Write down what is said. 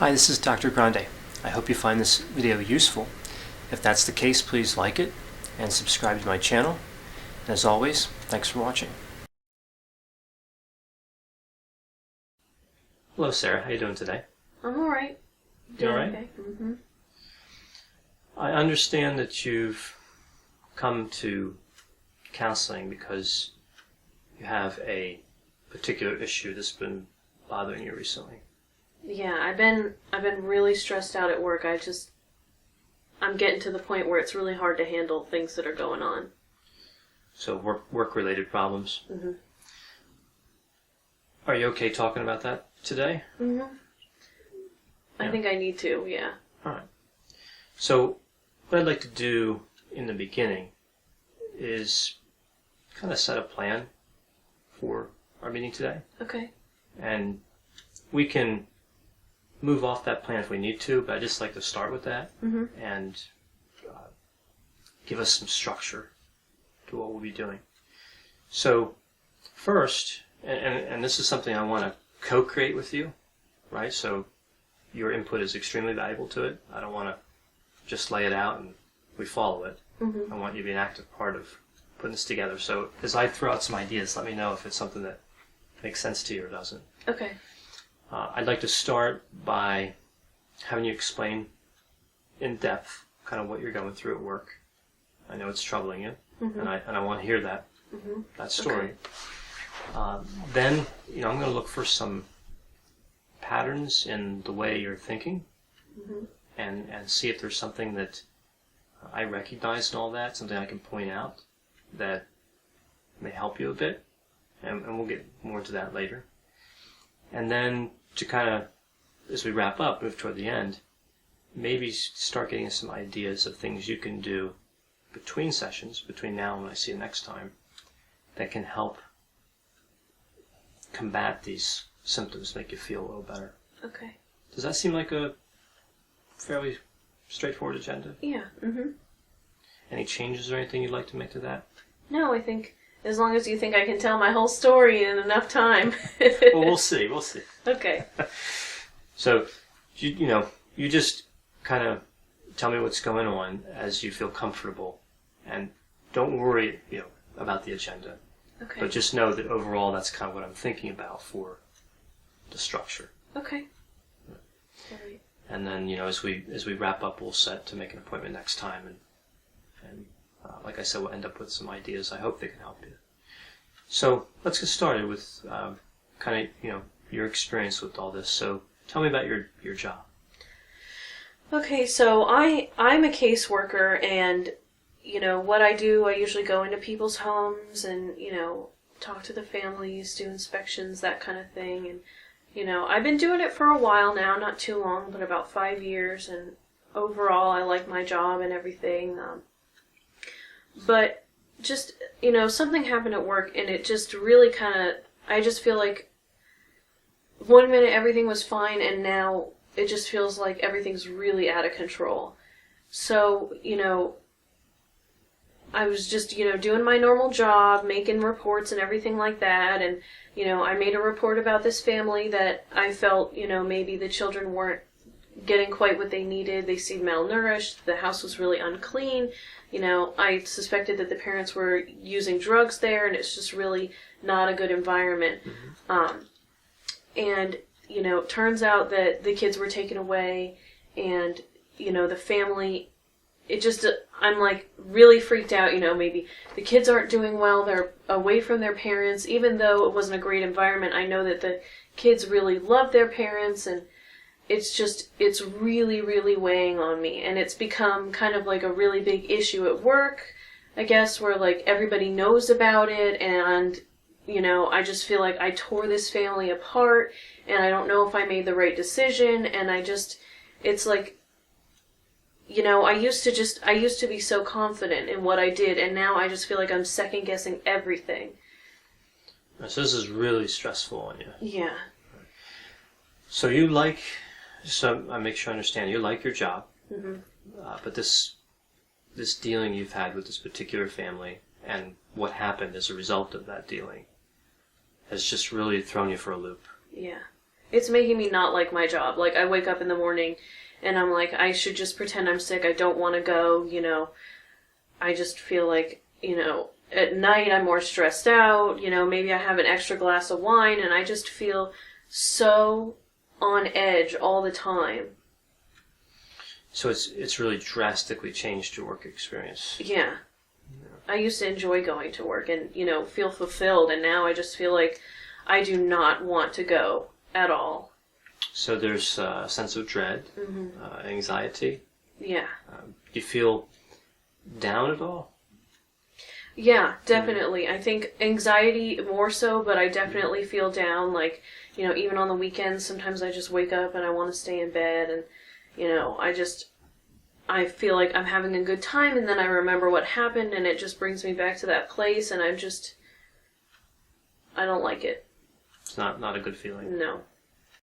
Hi, this is Dr. Grande. I hope you find this video useful. If that's the case, please like it and subscribe to my channel. And as always, thanks for watching. Hello, Sarah. How are you doing today? I'm alright. You alright? Okay. Mm-hmm. I understand that you've come to counseling because you have a particular issue that's been bothering you recently. Yeah, I've been really stressed out at work. I'm getting to the point where it's really hard to handle things that are going on. So work-related problems. Mm-hmm. Are you okay talking about that today? Mm-hmm. I think I need to, yeah. Alright. So what I'd like to do in the beginning is kind of set a plan for our meeting today. Okay. And we can move off that plan if we need to, but I'd just like to start with that and give us some structure to what we'll be doing. So first, and this is something I want to co-create with you, right? So your input is extremely valuable to it. I don't want to just lay it out and we follow it. I want you to be an active part of putting this together. So as I throw out some ideas, let me know if it's something that makes sense to you or doesn't. Okay. I'd like to start by having you explain in depth kind of what you're going through at work. I know it's troubling you, and I want to hear that story. Okay. Then, I'm going to look for some patterns in the way you're thinking, and see if there's something that I recognize in all that, something I can point out that may help you a bit, and we'll get more into that later. And then to kind of, as we wrap up, move toward the end, maybe start getting some ideas of things you can do between sessions, between now and when I see you next time, that can help combat these symptoms, make you feel a little better. Okay. Does that seem like a fairly straightforward agenda? Yeah. Any changes or anything you'd like to make to that? No, I think as long as you think I can tell my whole story in enough time. Well, we'll see. Okay. So, you just kind of tell me what's going on as you feel comfortable, and don't worry, about the agenda. Okay. But just know that overall, that's kind of what I'm thinking about for the structure. Okay. All right. And then, as we wrap up, we'll set to make an appointment next time, and like I said, we'll end up with some ideas. I hope they can help you. So let's get started with kind of your experience with all this. So tell me about your job. Okay, so I'm a caseworker, and what I do, I usually go into people's homes and talk to the families, do inspections, that kind of thing. And I've been doing it for a while now, not too long, but about 5 years. And overall, I like my job and everything. But just, something happened at work, and it just really I just feel like 1 minute everything was fine, and now it just feels like everything's really out of control. So, I was just, doing my normal job, making reports and everything like that, and, I made a report about this family that I felt, maybe the children weren't getting quite what they needed. They seemed malnourished. The house was really unclean. I suspected that the parents were using drugs there, and it's just really not a good environment. And, it turns out that the kids were taken away, and, the family, I'm like really freaked out, maybe the kids aren't doing well. They're away from their parents. Even though it wasn't a great environment, I know that the kids really love their parents, and it's really, really weighing on me. And it's become kind of like a really big issue at work, I guess, where like everybody knows about it. And, I just feel like I tore this family apart, and I don't know if I made the right decision. And it's like, I used to be so confident in what I did, and now I just feel like I'm second guessing everything. So this is really stressful on you. Yeah. So I make sure I understand, you like your job, but this dealing you've had with this particular family and what happened as a result of that dealing has just really thrown you for a loop. Yeah. It's making me not like my job. Like, I wake up in the morning and I'm like, I should just pretend I'm sick. I don't want to go, you know. I just feel like, you know, at night I'm more stressed out. You know, maybe I have an extra glass of wine and I just feel so on edge all the time. So it's really drastically changed your work experience. Yeah. I used to enjoy going to work and, you know, feel fulfilled, and now I just feel like I do not want to go at all. So there's a sense of dread, anxiety. Yeah. Do you feel down at all? Yeah, definitely. I think anxiety more so, but I definitely feel down. Like, you know, even on the weekends, sometimes I just wake up and I want to stay in bed, and, you know, I feel like I'm having a good time, and then I remember what happened, and it just brings me back to that place, and I don't like it. It's not a good feeling. No.